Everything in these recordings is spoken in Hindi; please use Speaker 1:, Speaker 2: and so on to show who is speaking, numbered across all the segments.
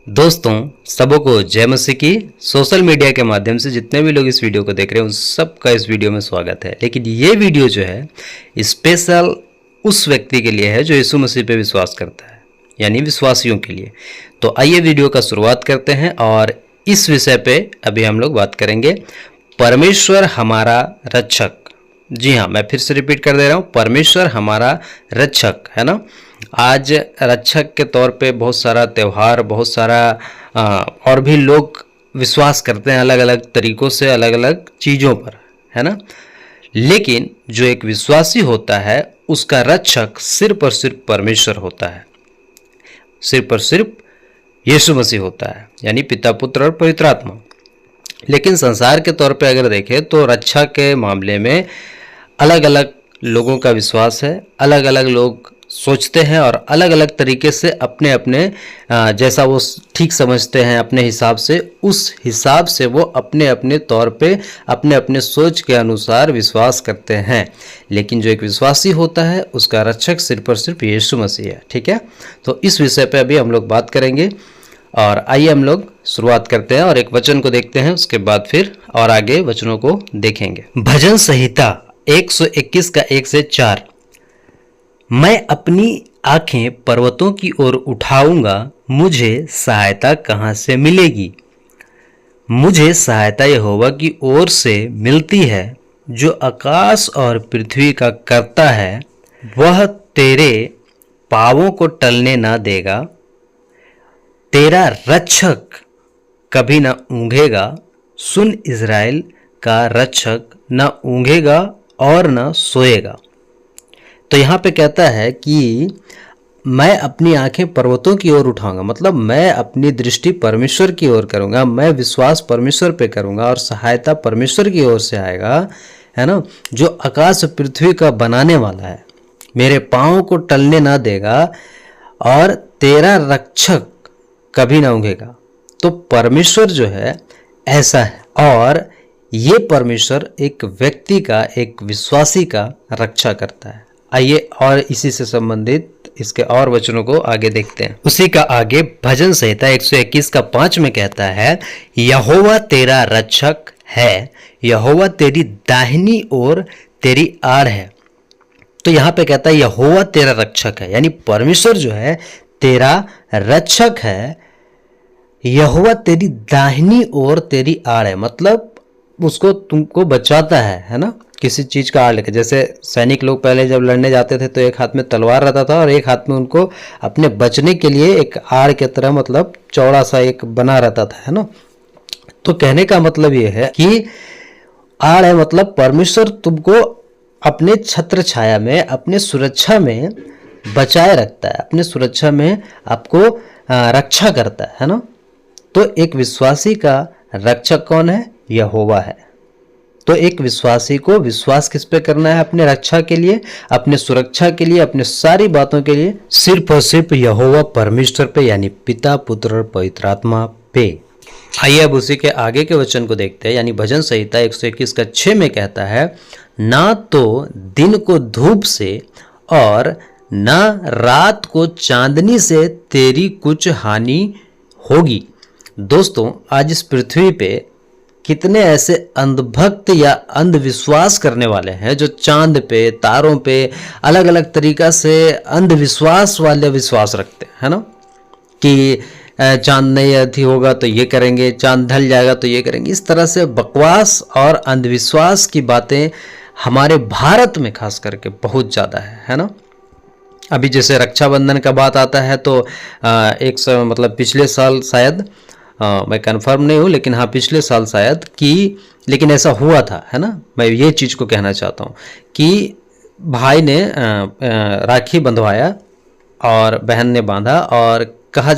Speaker 1: दोस्तों सबों को जय मसीह की। सोशल मीडिया के माध्यम से जितने भी लोग इस वीडियो को देख रहे हैं उन सबका इस वीडियो में स्वागत है। लेकिन ये वीडियो जो है स्पेशल उस व्यक्ति के लिए है जो यीशु मसीह पे विश्वास करता है, यानी विश्वासियों के लिए। तो आइए वीडियो का शुरुआत करते हैं और इस विषय पे अभी हम लोग बात करेंगे, परमेश्वर हमारा रक्षक। जी हाँ, मैं फिर से रिपीट कर दे रहा हूँ, परमेश्वर हमारा रक्षक है ना। आज रक्षक के तौर पे बहुत सारा त्यौहार, बहुत सारा और भी लोग विश्वास करते हैं अलग अलग तरीक़ों से, अलग अलग चीज़ों पर, है ना। लेकिन जो एक विश्वासी होता है उसका रक्षक सिर्फ और सिर्फ परमेश्वर होता है, सिर्फ और सिर्फ यीशु मसीह होता है, यानी पिता, पुत्र और पवित्र आत्मा। लेकिन संसार के तौर पे अगर देखें तो रक्षा के मामले में अलग अलग लोगों का विश्वास है, अलग अलग लोग सोचते हैं और अलग अलग तरीके से अपने अपने जैसा वो ठीक समझते हैं अपने हिसाब से, उस हिसाब से वो अपने अपने तौर पे अपने अपने सोच के अनुसार विश्वास करते हैं। लेकिन जो एक विश्वासी होता है उसका रक्षक सिर्फ और सिर्फ यीशु मसीह है। ठीक है, तो इस विषय पे अभी हम लोग बात करेंगे और आइए हम लोग शुरुआत करते हैं और एक वचन को देखते हैं, उसके बाद फिर और आगे वचनों को देखेंगे। भजन संहिता 121 का 1 से 4। मैं अपनी आंखें पर्वतों की ओर उठाऊंगा, मुझे सहायता कहाँ से मिलेगी। मुझे सहायता यहोवा की ओर से मिलती है, जो आकाश और पृथ्वी का करता है। वह तेरे पांवों को टलने ना देगा, तेरा रक्षक कभी ना ऊँघेगा। सुन, इज़राइल का रक्षक ना ऊँघेगा और ना सोएगा। तो यहाँ पे कहता है कि मैं अपनी आंखें पर्वतों की ओर उठाऊंगा, मतलब मैं अपनी दृष्टि परमेश्वर की ओर करूंगा, मैं विश्वास परमेश्वर पे करूंगा और सहायता परमेश्वर की ओर से आएगा, है ना, जो आकाश पृथ्वी का बनाने वाला है। मेरे पाँव को टलने ना देगा और तेरा रक्षक कभी ना ऊँघेगा। तो परमेश्वर जो है ऐसा है, और ये परमेश्वर एक व्यक्ति का, एक विश्वासी का रक्षा करता है। आइए और इसी से संबंधित इसके और वचनों को आगे देखते हैं। उसी का आगे भजन संहिता 121 का 5 में कहता है, यहोवा तेरा रक्षक है, यहोवा तेरी दाहिनी ओर तेरी आड़ है। तो यहाँ पे कहता है यहोवा तेरा रक्षक है, यानी परमेश्वर जो है तेरा रक्षक है। यहोवा तेरी दाहिनी ओर तेरी आड़ है, मतलब उसको तुमको बचाता है ना, किसी चीज का आड़ लेकर। जैसे सैनिक लोग पहले जब लड़ने जाते थे तो एक हाथ में तलवार रहता था और एक हाथ में उनको अपने बचने के लिए एक आड़ के तरह, मतलब चौड़ा सा एक बना रहता था, है ना। तो कहने का मतलब ये है कि आड़ है मतलब परमेश्वर तुमको अपने छत्र छाया में, अपने सुरक्षा में बचाए रखता है, अपने सुरक्षा में आपको रक्षा करता है ना। तो एक विश्वासी का रक्षक कौन है? यहोवा है। तो एक विश्वासी को विश्वास किस पे करना है? अपने रक्षा के लिए, अपने सुरक्षा के लिए, अपने सारी बातों के लिए सिर्फ और सिर्फ यहोवा परमेश्वर पे, यानी पिता, पुत्र और पवित्र आत्मा पे। आइए अब उसी के आगे के वचन को देखते हैं, यानी भजन संहिता 121 का 6 में कहता है, ना तो दिन को धूप से और ना रात को चांदनी से तेरी कुछ हानि होगी। दोस्तों, आज इस पृथ्वी पे कितने ऐसे अंधभक्त या अंधविश्वास करने वाले हैं जो चांद पे, तारों पे अलग अलग तरीका से अंधविश्वास वाले विश्वास रखते हैं, है ना, कि चांद नहीं अथी होगा तो ये करेंगे, चांद ढल जाएगा तो ये करेंगे। इस तरह से बकवास और अंधविश्वास की बातें हमारे भारत में खास करके बहुत ज़्यादा है ना। अभी जैसे रक्षाबंधन का बात आता है तो मतलब पिछले साल शायद, मैं कंफर्म नहीं हूँ, लेकिन हाँ पिछले साल शायद कि, लेकिन ऐसा हुआ था, है ना। मैं ये चीज़ को कहना चाहता हूँ कि भाई ने राखी बंधवाया और बहन ने बांधा, और कहा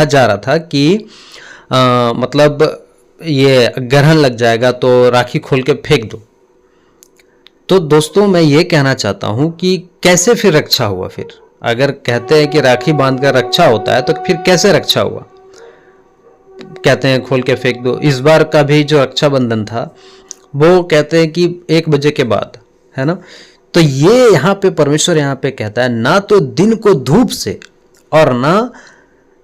Speaker 1: जा रहा था कि मतलब ये ग्रहण लग जाएगा तो राखी खोल के फेंक दो। तो दोस्तों, मैं ये कहना चाहता हूँ कि कैसे फिर रक्षा हुआ? फिर अगर कहते हैं कि राखी बांध कर रक्षा होता है तो फिर कैसे रक्षा हुआ? कहते हैं खोल के फेंक दो। इस बार का भी जो रक्षाबंधन था वो कहते हैं कि 1 बजे के बाद, है ना। तो ये यहाँ पे परमेश्वर यहाँ पे कहता है, ना तो दिन को धूप से और ना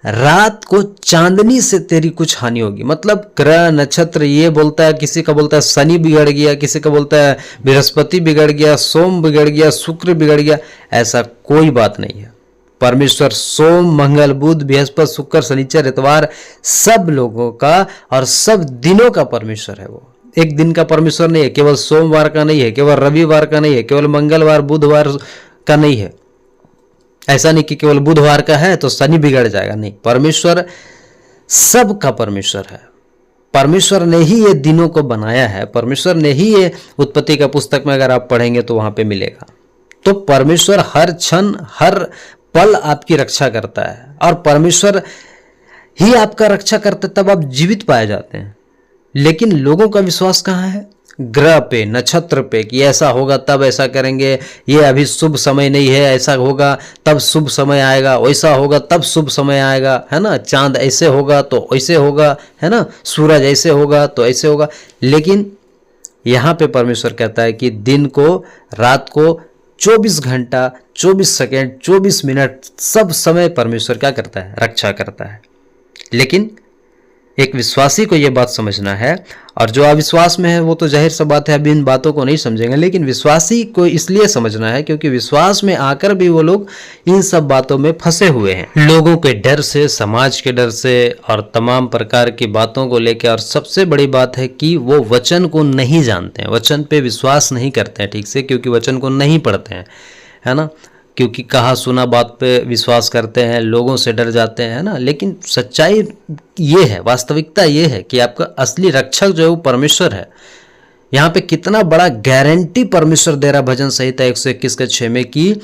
Speaker 1: रात को चांदनी से तेरी कुछ हानि होगी। मतलब ग्रह नक्षत्र ये बोलता है, किसी का बोलता है शनि बिगड़ गया, किसी का बोलता है बृहस्पति बिगड़ गया, सोम बिगड़ गया, शुक्र बिगड़ गया, ऐसा कोई बात नहीं है। परमेश्वर सोम, मंगल, बुध, बृहस्पति, शुक्र, शनिचर, इतवार सब लोगों का और सब दिनों का परमेश्वर है। वो एक दिन का परमेश्वर नहीं है, केवल सोमवार का नहीं है, केवल रविवार का नहीं है, केवल मंगलवार बुधवार का नहीं है। ऐसा नहीं कि केवल बुधवार का है तो शनि बिगड़ जाएगा, नहीं। परमेश्वर सब का परमेश्वर है। परमेश्वर ने ही ये दिनों को बनाया है, परमेश्वर ने ही ये उत्पत्ति का पुस्तक में अगर आप पढ़ेंगे तो वहां पे मिलेगा। तो परमेश्वर हर क्षण हर पल आपकी रक्षा करता है, और परमेश्वर ही आपका रक्षा करता है, तब आप जीवित पाए जाते हैं। लेकिन लोगों का विश्वास कहाँ है? ग्रह पे, नक्षत्र पे, कि ऐसा होगा तब ऐसा करेंगे, ये अभी शुभ समय नहीं है, ऐसा होगा तब शुभ समय आएगा, वैसा होगा तब शुभ समय आएगा, है ना। चांद ऐसे होगा तो ऐसे होगा, है ना। सूरज ऐसे होगा तो ऐसे होगा। लेकिन यहाँ पे परमेश्वर कहता है कि दिन को, रात को, 24 घंटा, 24 सेकेंड, 24 मिनट, सब समय परमेश्वर क्या करता है? रक्षा करता है। लेकिन एक विश्वासी को यह बात समझना है, और जो अविश्वास में है वो तो जाहिर सा बात है अभी इन बातों को नहीं समझेंगे। लेकिन विश्वासी को इसलिए समझना है क्योंकि विश्वास में आकर भी वो लोग इन सब बातों में फंसे हुए हैं, लोगों के डर से, समाज के डर से, और तमाम प्रकार की बातों को लेकर। और सबसे बड़ी बात है कि वो वचन को नहीं जानते हैं, वचन पे विश्वास नहीं करते हैं ठीक से, क्योंकि वचन को नहीं पढ़ते हैं, है ना। क्योंकि कहा सुना बात पे विश्वास करते हैं, लोगों से डर जाते हैं, है ना। लेकिन सच्चाई ये है, वास्तविकता ये है कि आपका असली रक्षक जो है वो परमेश्वर है। यहाँ पे कितना बड़ा गारंटी परमेश्वर दे रहा, भजन संहिता 121:6 में, कि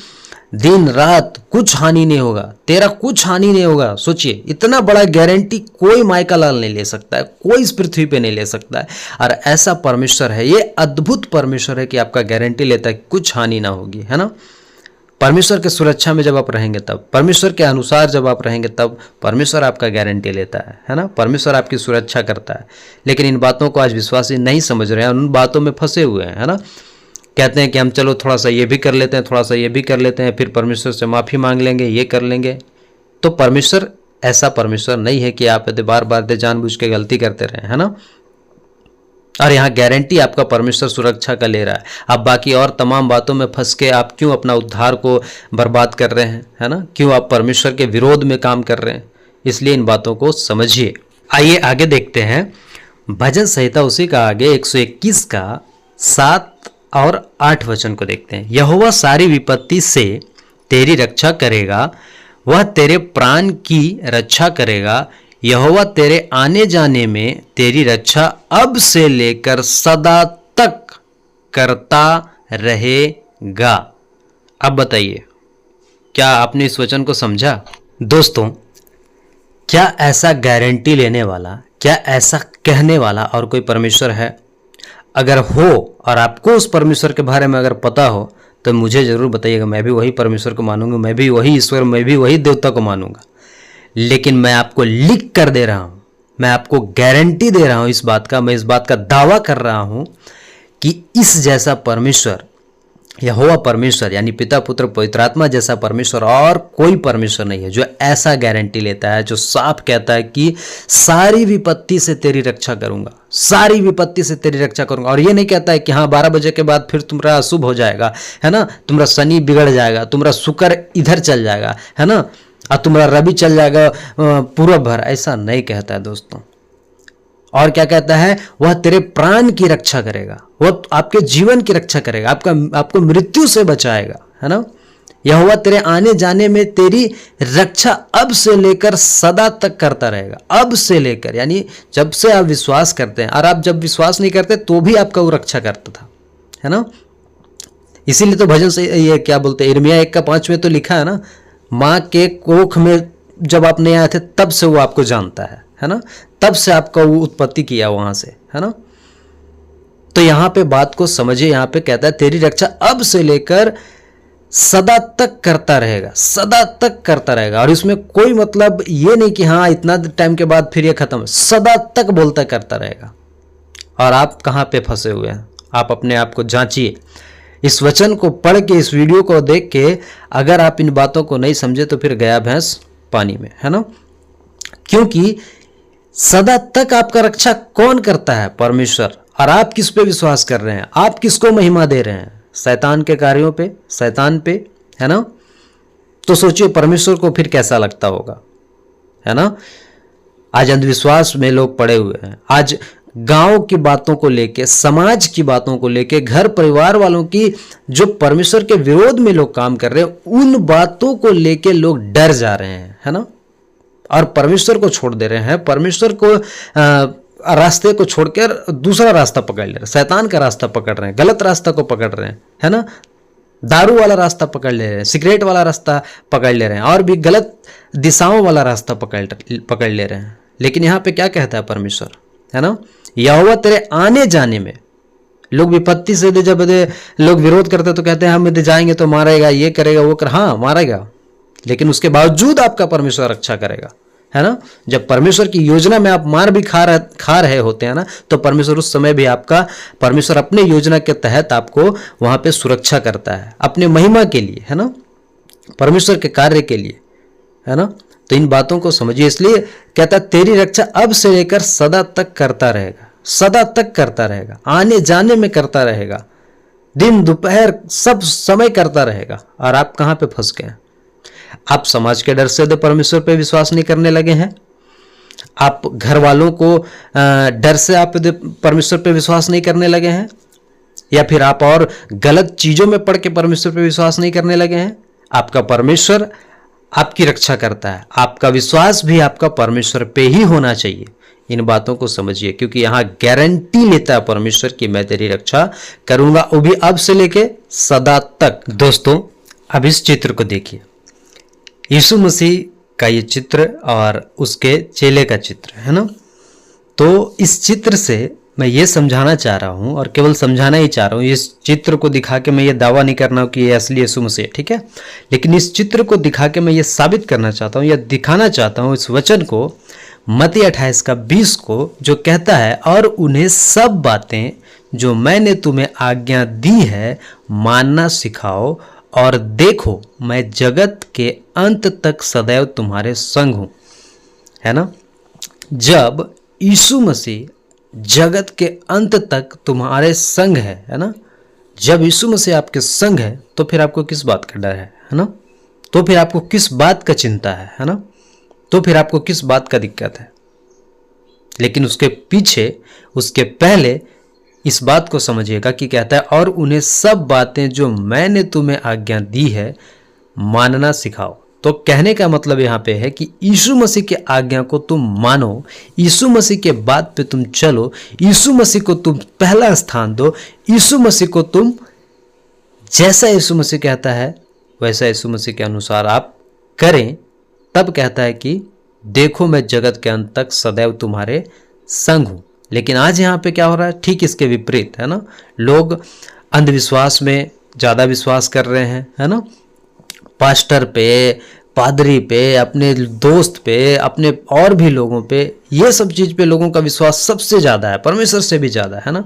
Speaker 1: दिन रात कुछ हानि नहीं होगा, तेरा कुछ हानि नहीं होगा। सोचिए, इतना बड़ा गारंटी कोई मायका लाल नहीं ले सकता है, कोई इस पृथ्वी पे नहीं ले सकता है। और ऐसा परमेश्वर है, ये अद्भुत परमेश्वर है कि आपका गारंटी लेता है कुछ हानि ना होगी, है ना। परमेश्वर के सुरक्षा में जब आप रहेंगे, तब परमेश्वर के अनुसार जब आप रहेंगे, तब परमेश्वर आपका गारंटी लेता है ना। परमेश्वर आपकी सुरक्षा करता है। लेकिन इन बातों को आज विश्वासी नहीं समझ रहे हैं, उन बातों में फंसे हुए हैं, है ना। कहते हैं कि हम चलो थोड़ा सा ये भी कर लेते हैं, थोड़ा सा ये भी कर लेते हैं, फिर परमेश्वर से माफ़ी मांग लेंगे, ये कर लेंगे। तो परमेश्वर ऐसा परमेश्वर नहीं है कि आप यदि बार बार जानबूझ के गलती करते रहें, है ना। और यहाँ गारंटी आपका परमेश्वर सुरक्षा का ले रहा है। आप बाकी और तमाम बातों में फंस के आप क्यों अपना उद्धार को बर्बाद कर रहे हैं, है ना। क्यों आप परमेश्वर के विरोध में काम कर रहे हैं? इसलिए इन बातों को समझिए। आइए आगे देखते हैं भजन संहिता उसी का आगे 121 का 7 और 8 वचन को देखते हैं। यहोवा सारी विपत्ति से तेरी रक्षा करेगा, वह तेरे प्राण की रक्षा करेगा। यहोवा तेरे आने जाने में तेरी रक्षा अब से लेकर सदा तक करता रहेगा। अब बताइए, क्या आपने इस वचन को समझा? दोस्तों, क्या ऐसा गारंटी लेने वाला, क्या ऐसा कहने वाला और कोई परमेश्वर है? अगर हो और आपको उस परमेश्वर के बारे में अगर पता हो तो मुझे जरूर बताइएगा। मैं भी वही परमेश्वर को मानूंगा, मैं भी वही ईश्वर, मैं भी वही देवता को मानूंगा। लेकिन मैं आपको लिख कर दे रहा हूं, मैं आपको गारंटी दे रहा हूं इस बात का, मैं इस बात का दावा कर रहा हूं कि इस जैसा परमेश्वर, यहोवा परमेश्वर यानी पिता पुत्र पवित्र आत्मा जैसा परमेश्वर और कोई परमेश्वर नहीं है जो ऐसा गारंटी लेता है, जो साफ कहता है कि सारी विपत्ति से तेरी रक्षा करूंगा, सारी विपत्ति से तेरी रक्षा करूंगा। और ये नहीं कहता है कि हाँ 12 बजे के बाद फिर तुम्हारा अशुभ हो जाएगा, है ना, तुम्हारा शनि बिगड़ जाएगा, तुम्हारा शुक्र इधर चल जाएगा, है ना, और तुम्हारा रवि चल जाएगा पूर्व भर। ऐसा नहीं कहता है दोस्तों। और क्या कहता है? वह तेरे प्राण की रक्षा करेगा, वह आपके जीवन की रक्षा करेगा, आपको मृत्यु से बचाएगा, है ना। यहोवा तेरे आने जाने में तेरी रक्षा अब से लेकर सदा तक करता रहेगा। अब से लेकर यानी जब से आप विश्वास करते हैं, और आप जब विश्वास नहीं करते तो भी आपका वो रक्षा करता था, है ना। इसीलिए तो भजन से ये क्या बोलते हैं, यिर्मयाह 1:5 में तो लिखा है ना, माँ के कोख में जब आप नहीं आए थे तब से वो आपको जानता है ना, तब से आपका वो उत्पत्ति किया वहां से, है ना। तो यहां पे बात को समझिए, यहां पे कहता है तेरी रक्षा अब से लेकर सदा तक करता रहेगा, सदा तक करता रहेगा। और इसमें कोई मतलब ये नहीं कि हाँ इतना टाइम के बाद फिर ये खत्म, सदा तक बोलता करता रहेगा। और आप कहाँ पे फंसे हुए हैं? आप अपने आप को जांचिए। इस वचन को पढ़ के, इस वीडियो को देख के अगर आप इन बातों को नहीं समझे तो फिर गया भैंस पानी में, है ना। क्योंकि सदा तक आपका रक्षा कौन करता है? परमेश्वर। और आप किस पे विश्वास कर रहे हैं? आप किसको महिमा दे रहे हैं? शैतान के कार्यों पे, शैतान पे, है ना? तो सोचिए परमेश्वर को फिर कैसा लगता होगा, है ना? आज अंधविश्वास में लोग पड़े हुए हैं। आज गांव की बातों को लेके, समाज की बातों को लेके, घर परिवार वालों की जो परमेश्वर के विरोध में लोग काम कर रहे हैं, उन बातों को लेके लोग डर जा रहे हैं, है ना? और परमेश्वर को छोड़ दे रहे हैं। परमेश्वर को रास्ते को छोड़कर दूसरा रास्ता पकड़ ले रहे हैं, शैतान का रास्ता पकड़ रहे हैं, गलत रास्ता को पकड़ रहे हैं, है ना? दारू वाला रास्ता पकड़ ले रहे हैं, सिगरेट वाला रास्ता पकड़ ले रहे हैं, और भी गलत दिशाओं वाला रास्ता पकड़ ले रहे हैं। लेकिन यहाँ पे क्या कहता है परमेश्वर, है ना? यहोवा तेरे आने जाने में, लोग विपत्ति से जब लोग विरोध करते तो कहते हैं हम जाएंगे तो मारेगा, ये करेगा, वो कर, हाँ मारेगा, लेकिन उसके बावजूद आपका परमेश्वर रक्षा करेगा, है ना? जब परमेश्वर की योजना में आप मार भी खा रहे होते हैं ना, तो परमेश्वर उस समय भी आपका, परमेश्वर अपने योजना के तहत आपको वहां पे सुरक्षा करता है, अपने महिमा के लिए, है ना? परमेश्वर के कार्य के लिए, है ना? तो इन बातों को समझिए। इसलिए कहता तेरी रक्षा अब से लेकर सदा तक करता रहेगा, सदा तक करता रहेगा, आने जाने में करता रहेगा, दिन दोपहर सब समय करता रहेगा। और आप कहां पे फंस गए हैं? आप समाज के डर से तो परमेश्वर पे विश्वास नहीं करने लगे हैं, आप घर वालों को डर से आप परमेश्वर पे विश्वास नहीं करने लगे हैं, या फिर आप और गलत चीजों में पड़ के परमेश्वर पे विश्वास नहीं करने लगे हैं। आपका परमेश्वर आपकी रक्षा करता है, आपका विश्वास भी आपका परमेश्वर पे ही होना चाहिए। इन बातों को समझिए, क्योंकि यहां गारंटी लेता है परमेश्वर कि मैं तेरी रक्षा करूंगा, वो भी अब से लेके सदा तक। दोस्तों अब इस चित्र को देखिए, यीशु मसीह का ये चित्र और उसके चेले का चित्र, है ना? तो इस चित्र से मैं ये समझाना चाह रहा हूं, और केवल समझाना ही चाह रहा हूं, इस चित्र को दिखा के मैं ये दावा नहीं करना कि ये असली यीशु मसीह है, ठीक है? लेकिन इस चित्र को दिखा के मैं ये साबित करना चाहता हूं या दिखाना चाहता हूं इस वचन को, मत्ती 28:20 को, जो कहता है और उन्हें सब बातें जो मैंने तुम्हें आज्ञा दी है मानना सिखाओ, और देखो मैं जगत के अंत तक सदैव तुम्हारे संग हूं, है ना? जब यीशु मसीह जगत के अंत तक तुम्हारे संग है ना? जब यीशु मसीह आपके संग है तो फिर आपको किस बात का डर है ना? तो फिर आपको किस बात का चिंता है ना? तो फिर आपको किस बात का दिक्कत है? लेकिन उसके पीछे, उसके पहले इस बात को समझिएगा कि कहता है और उन्हें सब बातें जो मैंने तुम्हें आज्ञा दी है मानना सिखाओ। तो कहने का मतलब यहाँ पे है कि यीशु मसीह के आज्ञा को तुम मानो, यीशु मसीह के बात पे तुम चलो, यीशु मसीह को तुम पहला स्थान दो, यीशु मसीह को तुम जैसा यीशु मसीह कहता है वैसा यीशु मसीह के अनुसार आप करें। तब कहता है कि देखो मैं जगत के अंत तक सदैव तुम्हारे संग हूं। लेकिन आज यहाँ पे क्या हो रहा है? ठीक इसके विपरीत, है ना? लोग अंधविश्वास में ज़्यादा विश्वास कर रहे हैं, है ना? पास्टर पे, पादरी पे, अपने दोस्त पे, अपने और भी लोगों पे, ये सब चीज़ पे लोगों का विश्वास सबसे ज़्यादा है, परमेश्वर से भी ज़्यादा, है ना?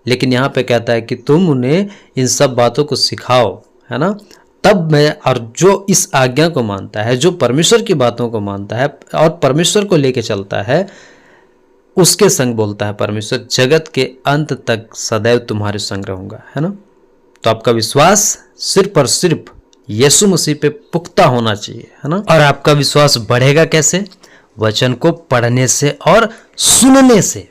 Speaker 1: लेकिन यहाँ पे कहता है कि तुम उन्हें इन सब बातों को सिखाओ, है ना? तब मैं, और जो इस आज्ञा को मानता है, जो परमेश्वर की बातों को मानता है और परमेश्वर को लेके चलता है, उसके संग बोलता है परमेश्वर जगत के अंत तक सदैव तुम्हारे संग रहूंगा, है ना? तो आपका विश्वास सिर्फ और सिर्फ यीशु मसीह पे पुख्ता होना चाहिए, है ना? और आपका विश्वास बढ़ेगा कैसे? वचन को पढ़ने से और सुनने से।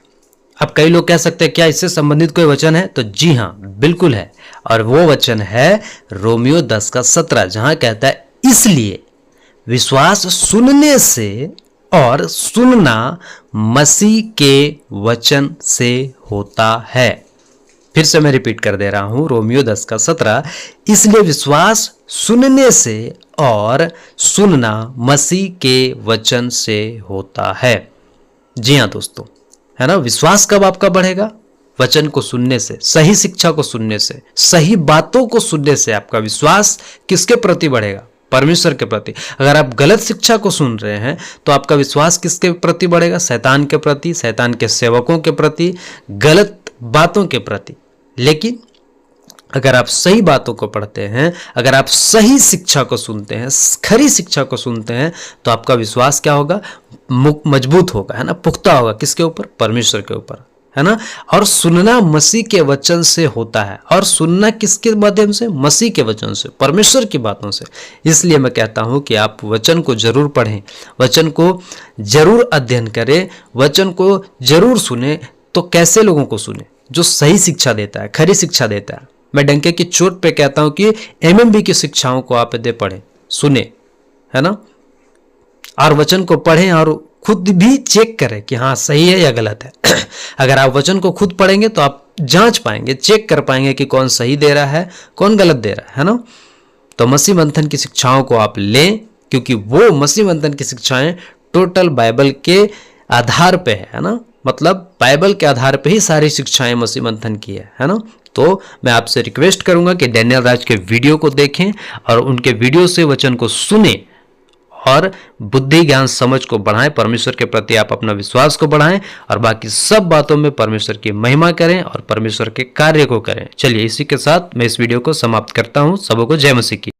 Speaker 1: अब कई लोग कह सकते हैं क्या इससे संबंधित कोई वचन है? तो जी हाँ, बिल्कुल है। और वो वचन है रोमियो 10:17, जहां कहता है इसलिए विश्वास सुनने से और सुनना मसीह के वचन से होता है। फिर से मैं रिपीट कर दे रहा हूं, रोमियो 10:17, इसलिए विश्वास सुनने से और सुनना मसीह के वचन से होता है। जी हाँ दोस्तों, है ना? विश्वास कब आपका बढ़ेगा? वचन को सुनने से, सही शिक्षा को सुनने से, सही बातों को सुनने से आपका विश्वास किसके प्रति बढ़ेगा? परमेश्वर के प्रति। अगर आप गलत शिक्षा को सुन रहे हैं तो आपका विश्वास किसके प्रति बढ़ेगा? शैतान के प्रति, शैतान के सेवकों के प्रति, गलत बातों के प्रति। लेकिन अगर आप सही बातों को पढ़ते हैं, अगर आप सही शिक्षा को सुनते हैं, खरी शिक्षा को सुनते हैं, तो आपका विश्वास क्या होगा? मजबूत होगा, है ना, पुख्ता होगा। किसके ऊपर? परमेश्वर के ऊपर, है ना। और सुनना मसीह के वचन से होता है। और सुनना किसके माध्यम से? मसीह के वचन से, परमेश्वर की बातों से। इसलिए मैं कहता हूं कि आप वचन को जरूर पढ़ें, वचन को जरूर अध्ययन करें, वचन को जरूर सुने। तो कैसे लोगों को सुने? जो सही शिक्षा देता है, खरी शिक्षा देता है। मैं डंके की चोट पे कहता हूं कि एमएमबी की शिक्षाओं को आप यदि पढ़ें, सुने, है ना, और वचन को पढ़ें और खुद भी चेक करें कि हाँ सही है या गलत है। अगर आप वचन को खुद पढ़ेंगे तो आप जांच पाएंगे, चेक कर पाएंगे कि कौन सही दे रहा है, कौन गलत दे रहा है ना। तो मसीह मंथन की शिक्षाओं को आप लें, क्योंकि वो मसीह मंथन की शिक्षाएं टोटल बाइबल के आधार पे है ना। मतलब बाइबल के आधार पे ही सारी शिक्षाएं मसीह मंथन की है ना। तो मैं आपसे रिक्वेस्ट करूंगा कि डैनियल राज के वीडियो को देखें और उनके वीडियो से वचन को सुने और बुद्धि ज्ञान समझ को बढ़ाएं, परमेश्वर के प्रति आप अपना विश्वास को बढ़ाएं और बाकी सब बातों में परमेश्वर की महिमा करें और परमेश्वर के कार्य को करें। चलिए इसी के साथ मैं इस वीडियो को समाप्त करता हूं। सबों को जय मसीह की।